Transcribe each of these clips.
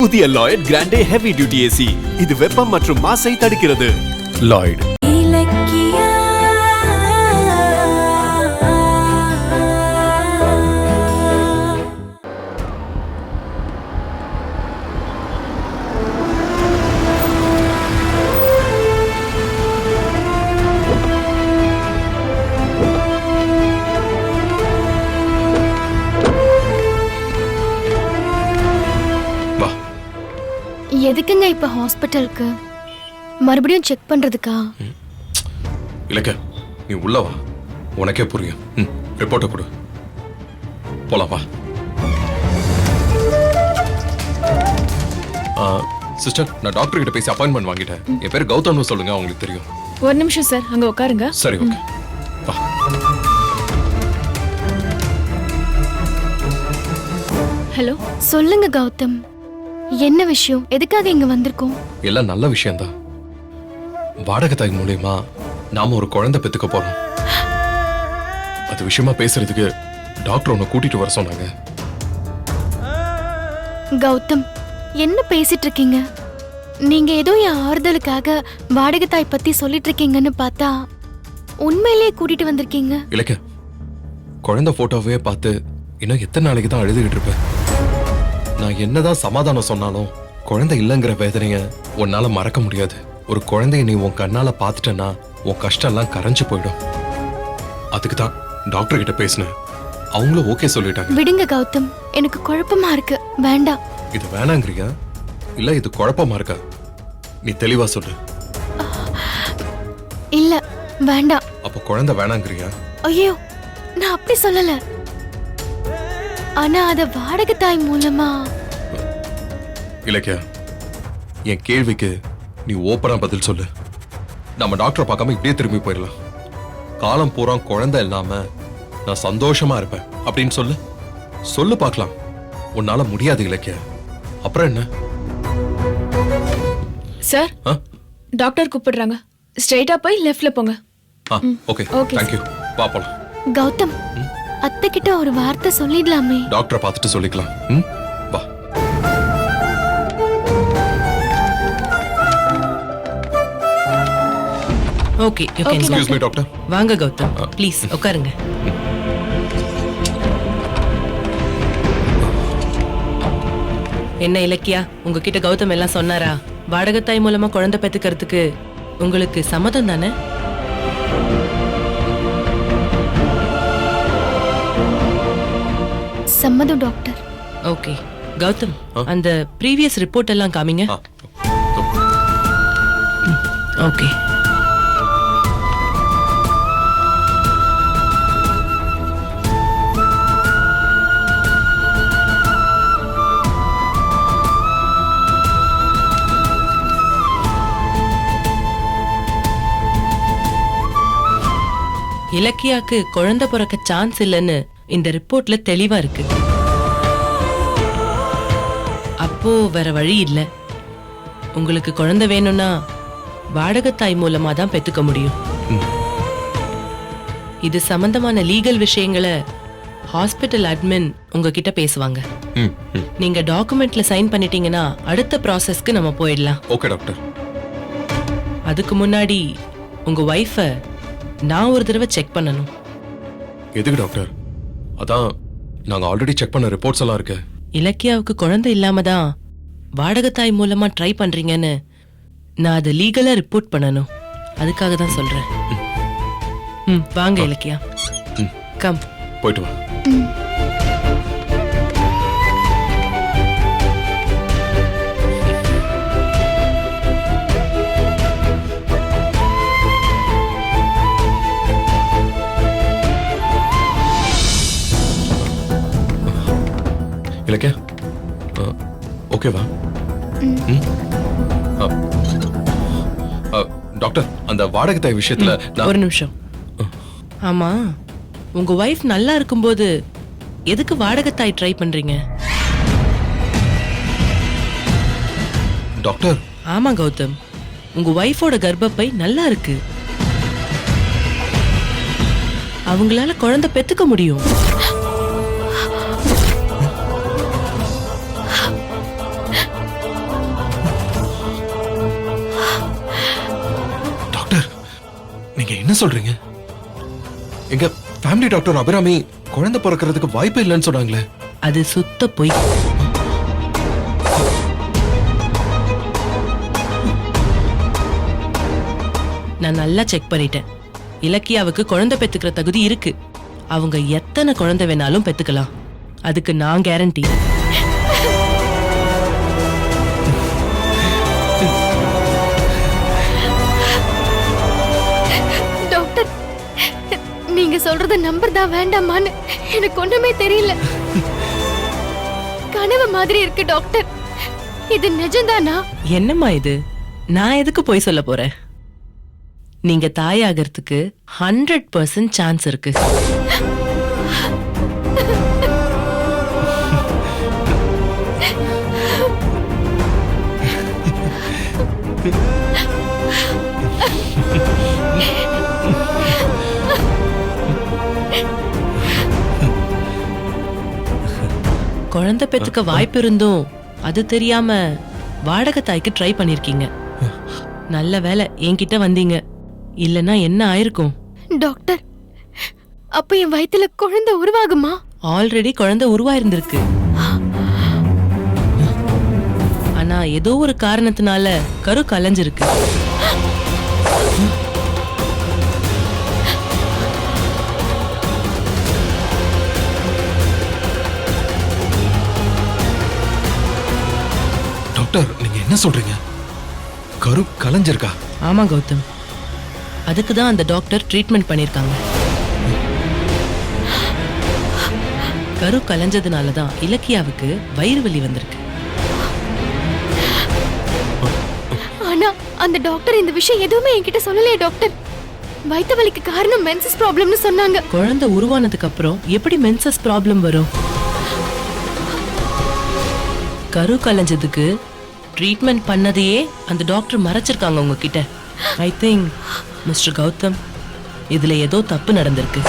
புதிய Lloyd Grande heavy duty AC இது வெப்பம் மற்றும் மாசை தடுக்கிறது. லாய்ட் எதுக்குங்க இப்ப ஹாஸ்பிட்டலுக்கு மறுபடியும் செக் பண்றதுக்கா? இல்லக்க, நீ உள்ள வா, உனக்கே புரியும். ரிப்போர்ட்டை கொடு, போலாம் வா. சிஸ்டர், நான் டாக்டர் கிட்ட பேசி அப்பாயின்மெண்ட் வாங்கிட்டேன். என் பேர் கௌதம்னு சொல்லுங்க, அவங்களுக்கு தெரியும். ஒரு நிமிஷம் சார், அங்க உட்காருங்க. சரி, ஓகே, வா. ஹலோ, சொல்லுங்க கௌதம், என்ன விஷயம்? எதுக்காக இங்க வந்திருக்கோம்? எல்லாம் நல்ல விஷயம்தான். வாடகை தாய் மூலியமா நாம ஒரு குழந்தை பெத்துக்க போறோம். அது விஷயமா பேசுறதுக்கு டாக்டர் உன்னை கூட்டிட்டு வர சொன்னாங்க. கௌதம், என்ன பேசிட்டு இருக்கீங்க? நீங்க ஏதோ என் ஆறுதலுக்காக வாடகை தாய் பத்தி சொல்லிட்டு இருக்கீங்கன்னு பார்த்தா உண்மையிலேயே கூட்டிட்டு வந்திருக்கீங்க. இல்லக்க, குழந்தை போட்டோவே பார்த்து இன்னும் எத்தனை நாளைக்கு தான் அழுதுகிட்டு இருப்பேன்? நான் என்னதான் சமாதானம் சொன்னாலும் குழந்தை இல்லைங்கிற வேதனைய உன்னால மறக்க முடியாது. ஒரு குழந்தைய நீ உன் கண்ணால பாத்துட்டனா உன் கஷ்டம் எல்லாம் கரைஞ்சு போயிடும். அதுக்கு தான் டாக்டர் கிட்ட பேசினேன். அவங்களும் ஓகே சொல்லிட்டாங்க. விடுங்க கௌதம், எனக்கு குழப்பமா இருக்கு. வேண்டாம். இது வேணாங்கிறியா இல்ல இது குழப்பமா இருக்கா? நீ தெளிவா சொல்லு. இல்ல, வேண்டாம். அப்ப குழந்தை வேணாங்கிறியா? ஐயோ, நான் அப்படி சொல்லல. ஆனா அத வாடகை தாய் மூலமா. இலக்கியா, என் கேள்விக்கு நீ ஓப்பனா பதில் சொல்லு. நம்ம டாக்டரை பார்க்காம இப்படியே திரும்பி போயிடலாம். காலம் பூரா குழந்தை இல்லாம நான் சந்தோஷமா இருப்பேன் அப்படின்னு சொல்லு. சொல்லு பார்க்கலாம். உன்னால முடியாது இலக்கியா. அப்புறம் என்ன? சார், டாக்டர் கூப்பிடுறாங்க. ஸ்ட்ரைட்டா போய் லெஃப்ட்ல போங்க. Okay, thank you. வா போலாம். கௌதம், அத்தை கிட்ட ஒரு வார்த்தை சொல்லிடலாமே. டாக்டரை பார்த்துட்டு சொல்லிக்கலாம். வா. Okay, you can. Excuse me doctor. வாங்க கௌதம், ப்ளீஸ் உட்காருங்க. என்ன இலக்கியா, உங்ககிட்ட கௌதம் எல்லாம் சொன்னாரா? வாடகை தாய் மூலமா குழந்தை பெத்துக்கிறதுக்கு உங்களுக்கு சம்மதம் தானே? சம்மதம் டாக்டர். ஓகே கௌதம், அந்த ப்ரீவியஸ் ரிப்போர்ட் எல்லாம் காமிங்க. ஓகே. இலக்கியாக்கு குழந்தை பிறக்க சான்ஸ் இல்லைன்னு இந்த ரிப்போர்ட்ல தெளிவா இருக்கு. அப்போ வேற வழி இல்ல. உங்களுக்கு குழந்தை வேணும்னா வாடகை தாய் மூலமா தான் பெத்துக்க முடியும். இது சம்பந்தமான லீகல் விஷயங்களை ஹாஸ்பிட்டல் அட்மின் உங்ககிட்ட பேசுவாங்க. நீங்க டாக்குமெண்ட்ல சைன் பண்ணிட்டீங்கன்னா அடுத்த ப்ராசஸ்க்கு நம்ம போயிடலாம். Okay doctor. அதுக்கு முன்னாடி உங்க வைஃபை நான் ஒரு தடவை செக் பண்ணணும். எதுக்கு டாக்டர்? அதான் நாங்க ஆல்ரெடி செக் பண்ண ரிப்போர்ட்ஸ் எல்லாம் இருக்கு. இலக்கியாவுக்கு குழந்தை இல்லாம தான் வாடகை தாய் மூலமா ட்ரை பண்றீங்கன்னு நான் அதை லீகலா ரிப்போர்ட் பண்ணணும். அதுக்காக தான் சொல்றேன். வாங்க இலக்கியா, கம். போயிட்டு வா. இலக்கியா, ஓகேவா? டாக்டர், அந்த வாடகை தாய் விஷயத்துல ஒரு நிமிஷம். ஆமா, உங்க வைஃப் நல்லா இருக்கும்போது எதுக்கு வாடகை தாய் ட்ரை பண்றீங்க? டாக்டர். ஆமா கௌதம், உங்க வைஃபோட கர்ப்பப்பை நல்லா இருக்கு. அவங்களால குழந்தை பெத்துக்க முடியும். என்ன சொல்றீங்க? எங்க ஃபேமிலி டாக்டர் அபிராமி குழந்தை பிறக்கிறதுக்கு வாய்ப்பு இல்லைன்னு சொன்னாங்களே. அது சுத்த பொய். நான் நல்லா செக் பண்ணிட்டேன். இலக்கியாவுக்கு குழந்தை பெத்துக்கிற தகுதி இருக்கு. அவங்க எத்தனை குழந்தை வேணாலும் பெத்துக்கலாம். அதுக்கு நான் கேரண்டி. டாக்டர், நீங்க சொல்றத நம்புறதா வேண்டாமான்னு எனக்கு ஒண்ணுமே தெரியல. கனவு மாதிரி இருக்கு டாக்டர். இது நிஜம்தானா? என்னம்மா இது? நான் எதுக்கு போய் சொல்ல போறேன்? நீங்க தாயாகிறதுக்கு 100% சான்ஸ் இருக்கு. குழந்தை பெத்துக்க வாய்ப்பு இருந்தும் அது தெரியாம வாடகை தாய்க்கு ட்ரை பண்ணிருக்கீங்க. நல்ல வேலை என்கிட்ட வந்தீங்க. இல்லனா என்ன ஆயிருக்கும்? டாக்டர், அப்ப என் வயித்துல குழந்தை உருவாகுமா? ஆல்ரெடி குழந்தை உருவாயிருந்திருக்கு. ஆனா ஏதோ ஒரு காரணத்தினால கரு கலைஞ்சிருக்கு. டாக்டர், நீங்க என்ன சொல்றீங்க? கரு கலைஞ்சிருக்கா? ஆமா கௌதம், அதுக்கு தான் அந்த டாக்டர் ட்ரீட்மெண்ட் பண்ணிருக்காங்க. கரு கலைஞ்சதுனால தான் இலக்கியாவுக்கு வயிறு வலி வந்திருக்கு. ஆனா அந்த டாக்டர் இந்த விஷயம் எதுவுமே என்கிட்ட சொல்லலையே டாக்டர். வயித்து வலிக்கு காரணம் மென்சஸ் ப்ராப்ளம்னு சொன்னாங்க. குழந்தை உருவானதுக்கு அப்புறம் எப்படி மென்சஸ் ப்ராப்ளம் வரும்? கரு கலைஞ்சதுக்கு ட்ரீட்மெண்ட் பண்ணதையே அந்த டாக்டர் மறைச்சிருக்காங்க உங்ககிட்ட. ஐ திங்க் மிஸ்டர் கௌதம், இதுல ஏதோ தப்பு நடந்திருக்கு.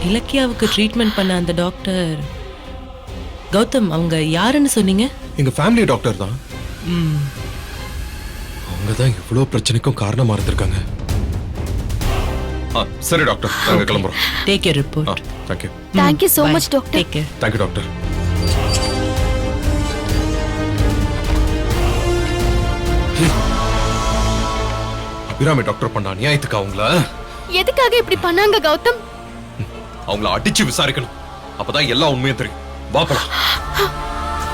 இலக்கியாவுக்கு ட்ரீட்மெண்ட் பண்ண அந்த டாக்டர் கௌதம், அவங்க யாருன்னு சொன்னீங்க? எங்க ஃபேமிலி டாக்டர் தான். அவங்க தான் இவ்வளவு பிரச்சனைக்கும் காரணமா இருந்திருக்காங்க. சரி டாக்டர், நாங்க கிளம்புறோம். Take care report. Thank you. Thank you so much doctor. Take care. Thank you doctor. Abirami doctor பண்ண அநியாயத்துக்கு அவங்கள எதுக்காக இப்படி பண்ணாங்க கௌதம்? அவங்கள அடிச்சு விசாரிக்கணும். அப்பதான் எல்லா உண்மையும் தெரியும். வா போலாம்.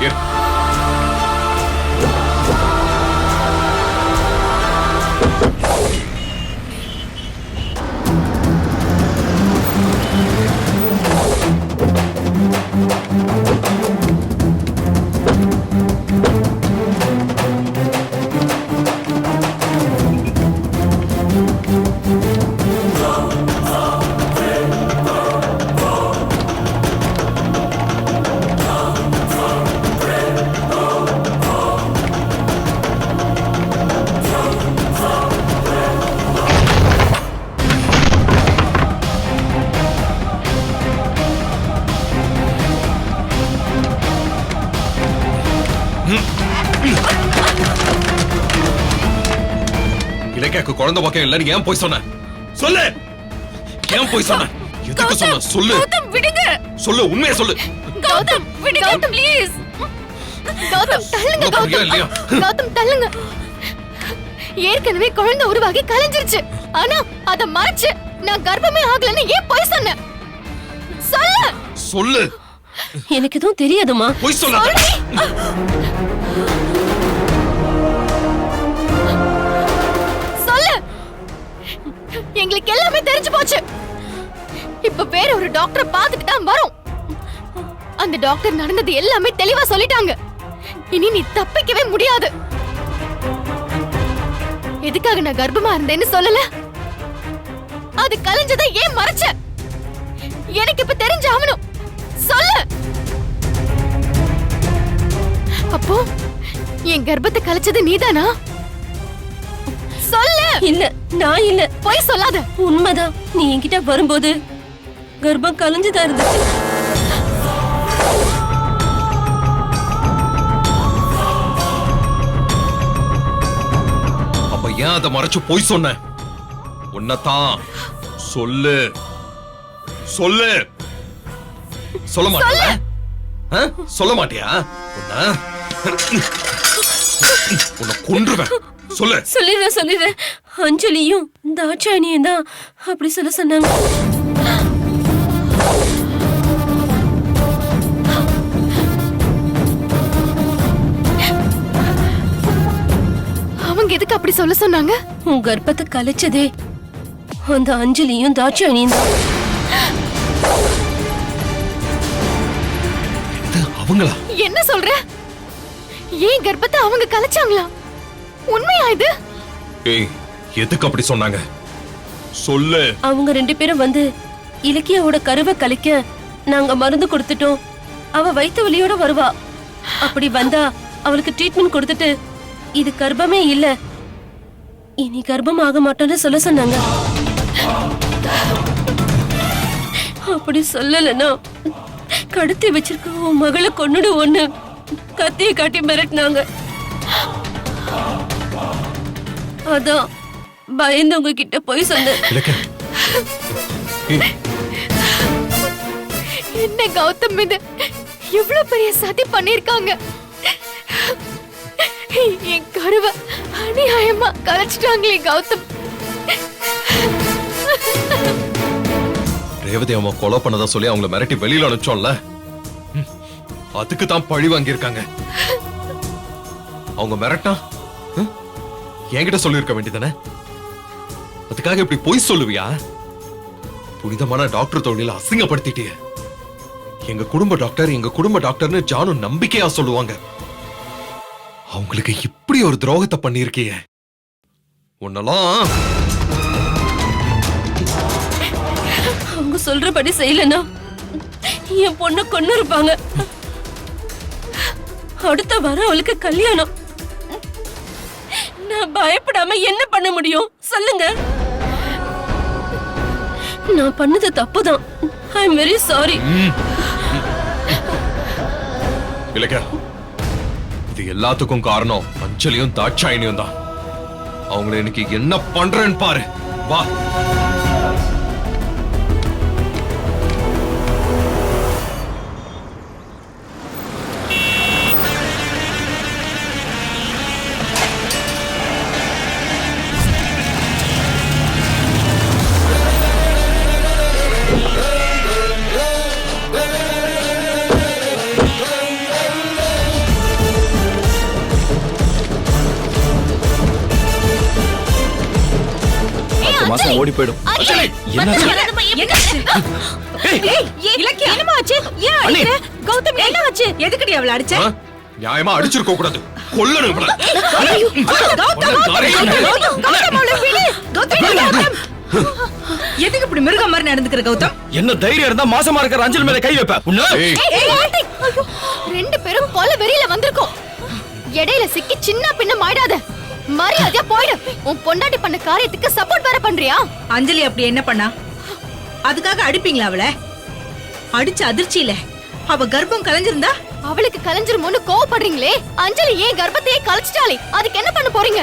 ஏறு. இலக்கியாக்கு குழந்தை பாக்கியம் இல்ல, நீ ஏன் போய் சொன்ன? சொல்லு. ஏன் போய் சொன்ன? எதுக்கு சொன்ன? சொல்லு. கௌதம் விடுங்க. சொல்லு, உண்மையை சொல்லு. கௌதம் விடுங்க. கௌதம் ப்ளீஸ். கௌதம் தள்ளுங்க. உனக்கு புரியுதா இல்லையா? கௌதம் தள்ளுங்க. ஏற்கனவே குழந்தை உருவாகி கலைஞ்சிருச்சு. ஆனா அத மறைச்சு நான் கர்ப்பமே ஆகலன்னு ஏன் போய் சொன்னேன்? சொல்லு. சொல்லு. எனக்கு எதுவும் தெரியாதுமா. போய் சொல்லாத. சொல்லு. எங்களுக்கு எல்லாமே தெரிஞ்சு போச்சு. இப்ப வேற ஒரு டாக்டரை பார்த்துட்டு தான் வரோம். அந்த டாக்டர் நடந்தது எல்லாமே தெளிவா சொல்லிட்டாங்க. இனி நீ தப்பிக்கவே முடியாது. எதுக்காக நான் கர்ப்பமா இருந்தேன்னு சொல்லல? அது கலைஞ்சதை ஏன் மறைச்ச? எனக்கு இப்ப தெரிஞ்சாகணும். சொல்லு. அப்போ என் கர்ப்பத்தை கலைச்சது நீதானா? சொல்லு. இல்ல, நான் இல்ல. போய் சொல்லாத. உண்மைதான். நீ என்கிட்ட வரும்போது கர்ப்பம் கலைஞ்சுதான் இருந்துச்சு. அப்ப ஏன் தான் அதை மறைச்சு போய் சொன்னேன். உன்னதான். சொல்லு சொல்லு. சொல்ல மாட்டியா? சொல்ல மாட்டியா? உன்னை கொன்றுவேன். சொல்லு. சொல்லிடுறேன். அஞ்சலியும் தாட்சாயணியும் தான் அப்படி சொல்ல சொன்னாங்க. அவங்க எதுக்கு அப்படி சொல்ல சொன்னாங்க? உன் கர்ப்பத்தை கலைச்சதே அந்த அஞ்சலியும் தாட்சாயணியும் தான். அவங்களா? என்ன சொல்ற? ஏன் கர்ப்பத்தை அவங்க கலைச்சாங்களா? உண்மையா இது? ஏய், எதுக்கு அப்படி சொன்னாங்க? சொல்லு. அவங்க 2 பேரும் வந்து இலக்கியாவோட கருவை கலைக்க நாங்க மருந்து கொடுத்துட்டோம். அவ வயித்து வலியோட வருவா. அப்படி வந்தா அவளுக்கு ட்ரீட்மெண்ட் கொடுத்துட்டு இது கர்ப்பமே இல்ல, இனி கர்ப்பம் ஆக மாட்டோம்னு சொல்ல சொன்னாங்க. அப்படி சொல்லலன்னா கடத்தி வச்சிருக்க உன் மகளை கொன்னுடு ஒண்ணு கத்தியை காட்டி மிரட்டினாங்க. அதான் பயந்தவங்க கிட்ட போய் சொன்னேன். என்ன கௌதம் இது இவ்வளவு பெரிய சதி பண்ணிருக்காங்க? என் கருவை அநியாயமா கலைச்சிட்டாங்களே கௌதம். ரேவதி அம்மா கொலை பண்ணதா சொல்லி அவங்கள மிரட்டி வெளியில அனுப்பிச்சோம்ல, அதுக்கு தான் பழி வாங்கியிருக்காங்க. அவங்க மிரட்டா என்கிட்ட சொல்லிருக்க வேண்டியதானே? அதுக்காக இப்படி பொய் சொல்லுவியா? புனிதமான டாக்டர் தொழில அசிங்கப்படுத்திட்டிய. எங்க குடும்ப டாக்டர்னு ஜானு நம்பிக்கையா சொல்லுவாங்க. அவங்களுக்கு இப்படி ஒரு துரோகத்தை பண்ணிருக்கிய. உன்னெல்லாம் அவங்க சொல்றபடி செய்யலன்னா என் பொண்ண கொன்னு இருப்பாங்க. அடுத்த வாரம் அவளுக்கு கல்யாணம். நான் பயப்படாம என்ன பண்ண முடியும் சொல்லுங்க? நான் பண்ணது தப்புதான். I am very sorry. இல்லையா, இது எல்லாத்துக்கும் காரணம் அஞ்சலியும் தாட்சாயணியும் தான். அவங்களை இன்னைக்கு என்ன பண்றேன்னு பாரு. வா. மாசம் ஓடி போயிடும். நியாயமா அடிச்சிருக்க கூடாது, கொல்லணும். எதுக்கு இப்படி மிருகம் மாதிரி நடந்துக்கிற கௌதம்? என்ன தைரியம் இருந்தா மாசமா இருக்கிற அஞ்சலி மேல கை வைப்ப. 2 பேரும் கொலை வெறியில வந்திருக்கோம். இடையில சிக்கி சின்ன பின்ன மாயிடாத. மரியாதையா போயிடு. உன் பொண்டாட்டி பண்ண காரியத்துக்கு சப்போர்ட் வேற பண்றியா? அஞ்சலி அப்படி என்ன பண்ணா? அதுக்காக அடிப்பீங்களா அவளை? அடிச்ச அதிர்ச்சியில அவ கர்ப்பம் கலைஞ்சிருந்தா? அவளுக்கு கலைஞ்சிருமோன்னு கோவப்படுறீங்களே. அஞ்சலி ஏன் கர்ப்பத்தையே கலைச்சிட்டாளே, அதுக்கு என்ன பண்ண போறீங்க?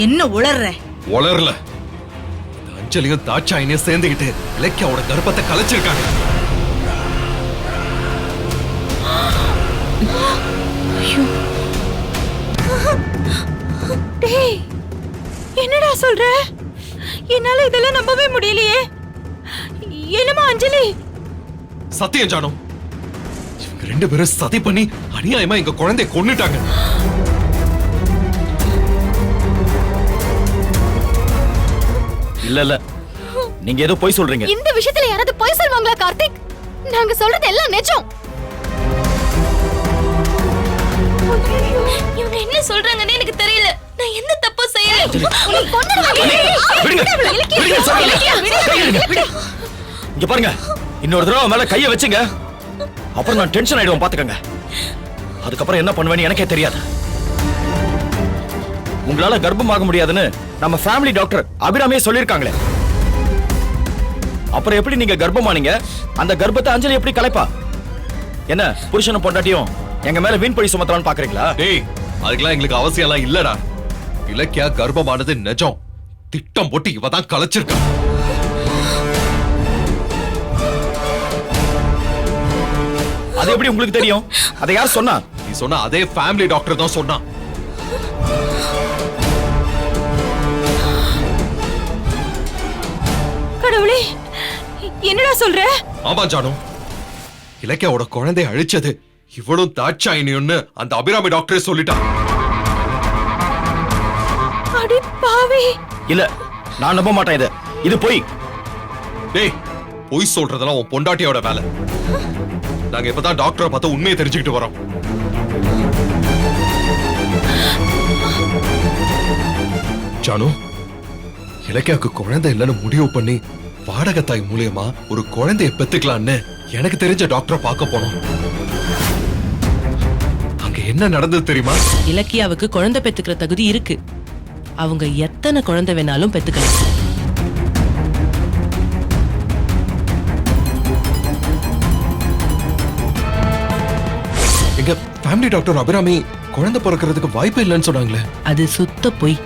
என்ன உளர்ற? உளரல. அஞ்சலியும் தாட்சாயணியும் சேர்ந்துகிட்டு இலக்கியாவோட கர்ப்பத்தை கலைச்சிருக்காங்க. என்னடா சொல்ற? என்னால இதெல்லாம் நம்பவே முடியலையே. என்னமா அஞ்சலி? சத்தியம் ஜானு, இவங்க 2 பேரும் சதி பண்ணி அநியாயமா எங்க குழந்தைய கொன்னுட்டாங்க. இல்ல நீங்க ஏதோ பொய் சொல்றீங்க. இந்த விஷயத்துல யாராவது பொய் சொல்வாங்களா கார்த்திக்? நாங்க சொல்றது எல்லாம் நிஜம். இவங்க என்ன சொல்றாங்கன்னு எனக்கு தெரியல. நான் என்ன தப்பு செய்யல. இங்க பாருங்க, இன்னொரு தடவை மேல கைய வச்சுங்க, அப்புறம் நான் டென்ஷன் ஆயிடுவேன் பாத்துக்கங்க. அதுக்கப்புறம் என்ன பண்ணுவேன்னு எனக்கே தெரியாது. உங்களால கர்ப்பமாக முடியாதுன்னு நம்ம ஃபேமிலி டாக்டர் அபிராமியே சொல்லிருக்காங்களே. அப்புறம் எப்படி நீங்க கர்ப்பமானீங்க? அந்த கர்ப்பத்தை அஞ்சலி எப்படி கலைப்பா? என்ன புருஷனும் பொண்டாட்டியும் எங்க மேல வீண் பழி சுமத்தலாம்னு பாக்குறீங்களா? டேய், அதுக்கெல்லாம் எங்களுக்கு அவசியம் எல்லாம் இல்லடா. இலக்கியா கர்ப்பமானது நிஜம். திட்டம் போட்டு இவ தான் கலைச்சிருக்கா. அது எப்படி உங்களுக்கு தெரியும்? அதை யார் சொன்னா? நீ சொன்ன அதே ஃபேமிலி டாக்டர் தான் சொன்னான். கடவுளே, என்னடா சொல்ற? ஆமா ஜானு, இலக்கியாவோட குழந்தை அழிச்சது இவளும் தாட்சாயினின்னு அந்த அபிராமி டாக்டரே சொல்லிட்டான். அடி பாவி. இல்ல, நான் நம்ப மாட்டேன். இது பொய். டேய், பொய் சொல்றதெல்லாம் உன் பொண்டாட்டியோட வேலை. நாங்க இப்பதான் டாக்டரை பார்த்து உண்மையை தெரிஞ்சுக்கிட்டு வரோம். ஜானு, இலக்கியாவுக்கு குழந்தை இல்லைன்னு முடிவு பண்ணி வாடகை தாய் மூலியமா ஒரு குழந்தைய பெத்துக்கலான்னு எனக்கு தெரிஞ்ச டாக்டரை பார்க்க போனோம். அங்க என்ன நடந்தது தெரியுமா? இலக்கியாவுக்கு குழந்தை பெத்துக்கிற தகுதி இருக்கு. அவங்க எத்தனை குழந்தை வேணாலும் பெத்துக்கலாம். எங்க ஃபேமிலி டாக்டர் அபிராமி குழந்தை பிறக்கிறதுக்கு வாய்ப்பு இல்லைன்னு சொன்னாங்களே. அது சுத்த பொய்.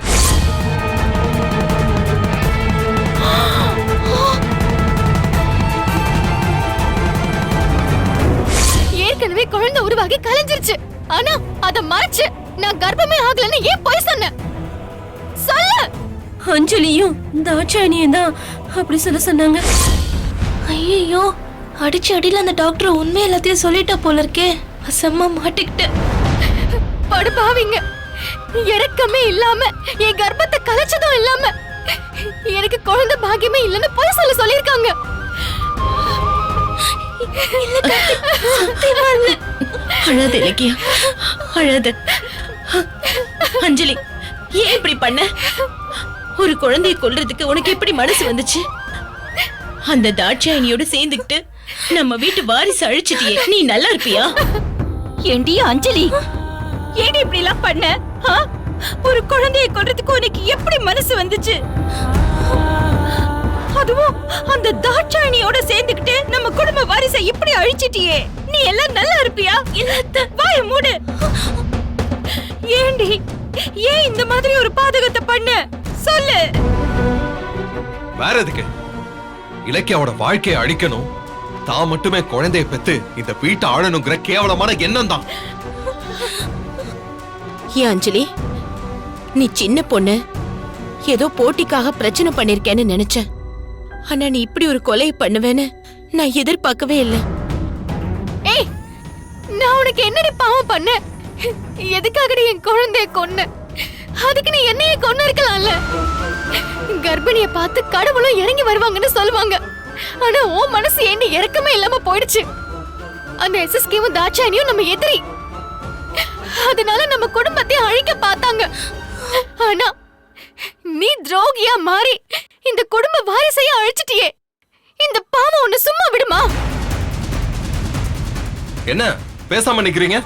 ஏற்கனவே குழந்தை உருவாகி கலைஞ்சிருச்சு. ஆனா அத மறைச்சு நான் கர்ப்பமே ஆகலன்னு ஏன் பொய் சொன்னேன்? சொல்லு. அஞ்சலியும் தாட்சாயணியும் தான் அப்படி சொல்ல சொன்னாங்க. ஐயோ, அடிச்சு அடியில அந்த டாக்டர் உண்மை எல்லாத்தையும் சொல்லிட்டா போல இருக்கே. அசம்மா மாட்டிக்கிட்டு. படுபாவிங்க, இறக்கமே இல்லாம என் கர்ப்பத்தை கலைச்சதும் இல்லாம எனக்கு குழந்தை பாக்கியமே இல்லைன்னு பொய் சொல்லிருக்காங்க. அழாத இலக்கியா, அழாத. அஞ்சலி, ஏன் இப்படி பண்ண? ஒரு குழந்தையை கொல்றதுக்கு உனக்கு எப்படி மனசு வந்துச்சு? அந்த தாட்சாயணியோட சேர்ந்துக்கிட்டு நம்ம வீட்டு வாரிசு அழிச்சிட்டியே, நீ நல்லா இருப்பியா? ஏண்டி அஞ்சலி, ஏடி இப்படி எல்லாம் பண்ண? ஒரு குழந்தையை கொல்றதுக்கு உனக்கு எப்படி மனசு வந்துச்சு? அதுவும் அந்த தாட்சாயணியோட சேர்ந்துக்கிட்டு நம்ம குடும்ப வாரிசை இப்படி அழிச்சிட்டியே, நீ எல்லாம் நல்லா இருப்பியா? இல்ல, வாய மூடு. ஏண்டி, ஏன் இந்த மாதிரி ஒரு பாதகத்தை பண்ண? சொல்லு. வேற எதுக்கு? இலக்கியாவோட வாழ்க்கையை அழிக்கணும், தான் மட்டுமே குழந்தையை பெத்து இந்த வீட்டை ஆளணுங்கிற கேவலமான எண்ணம் தான். ஏன் அஞ்சலி, நீ சின்ன பொண்ணு, ஏதோ போட்டிக்காக பிரச்சனை பண்ணிருக்கேன்னு நினைச்சேன். ஆனா நீ இப்படி ஒரு கொலையை பண்ணுவேன்னு நான் எதிர்பார்க்கவே இல்லை. ஏய், நான் உனக்கு என்னடி பாவம் பண்ண? எதுக்காகடி என் குழந்தைய கொன்ன? அதுக்கு நீ என்னையே கொன்னு இருக்கலாம்ல. கர்ப்பிணிய பார்த்து கடவுளும் இறங்கி வருவாங்கன்னு சொல்லுவாங்க. ஆனா உன் மனசு ஏண்டி இறக்கமே இல்லாம போயிடுச்சு. அந்த எஸ்எஸ்கேவும் தாட்சாயணியும் நம்ம எதிரி. அதனால நம்ம குடும்பத்தை அழிக்க பார்த்தாங்க. ஆனா நீ துரோகியா மாறி இந்த குடும்ப வாரிசைய அழிச்சிட்டியே. இந்த பாவம் உன்னை சும்மா விடுமா? என்ன பேசாம நிக்கிறீங்க?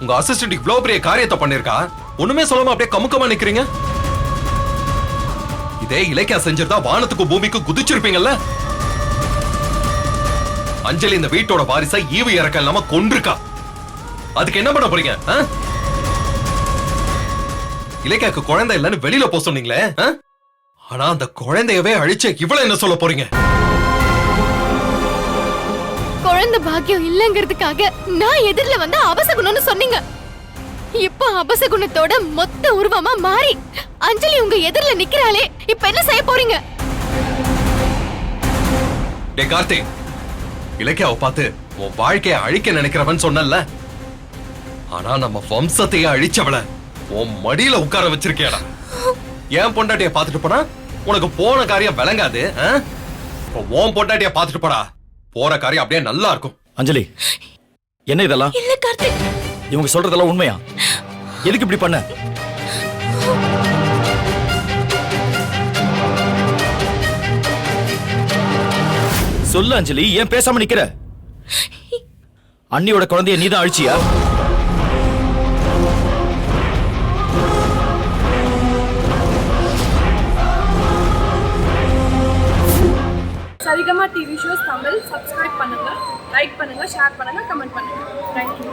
உங்க அசிஸ்டன்ட் இவ்வளவு பெரிய காரியத்தை பண்ணிருக்கா, ஒண்ணுமே சொல்லாம அப்படியே கமுக்கமா நிக்கிறீங்க. இதே இலக்கியா செஞ்சிருந்தா வானத்துக்கு பூமிக்கு குதிச்சிருப்பீங்கல்ல. அஞ்சலி இந்த வீட்டோட வாரிசை ஈவு இறக்க இல்லாம கொன்றிருக்கா. அதுக்கு என்ன பண்ண போறீங்க? இலக்கியாக்கு குழந்தை இல்லைன்னு வெளியில போ சொன்னீங்களே, ஆனா அந்த குழந்தையவே அழிச்சு இவ்வளவு என்ன சொல்ல போறீங்க? குழந்தை பாக்கியம் இல்லங்கிறதுக்காக நான் எதிரில வந்து அபசகுணம்னு சொன்னீங்க. இப்ப அபசகுணத்தோட மொத்த உருவமா மாறி அஞ்சலி உங்க எதிரில நிக்கிறாளே, இப்ப என்ன செய்ய போறீங்க? டே கார்த்திக், இலக்கியாவை பார்த்து உன் வாழ்க்கையை அழிக்க நினைக்கிறவன் சொன்னல, ஆனா நம்ம வம்சத்தையே அழிச்சவள உன் மடியில உட்கார வச்சிருக்கேடா. ஏன் பொண்டாட்டிய பாத்துட்டு போனா உனக்கு போன காரியம் விளங்காது. உன் பொண்டாட்டிய பாத்துட்டு போடா, போற காரியம் அப்படியே நல்லா இருக்கும். அஞ்சலி, என்ன இதெல்லாம்? இல்ல கார்த்திக், இவங்க சொல்றதெல்லாம் உண்மையா? எதுக்கு இப்படி பண்ண? சொல்லு அஞ்சலி, ஏன் பேசாம நிக்கிற? அண்ணியோட குழந்தைய நீதான் அழிச்சியா? Saregama TV shows Tamil subscribe பண்ணுங்க. லைக் பண்ணுங்க, ஷேர் பண்ணுங்க, கமெண்ட் பண்ணுங்க. தேங்க்யூ.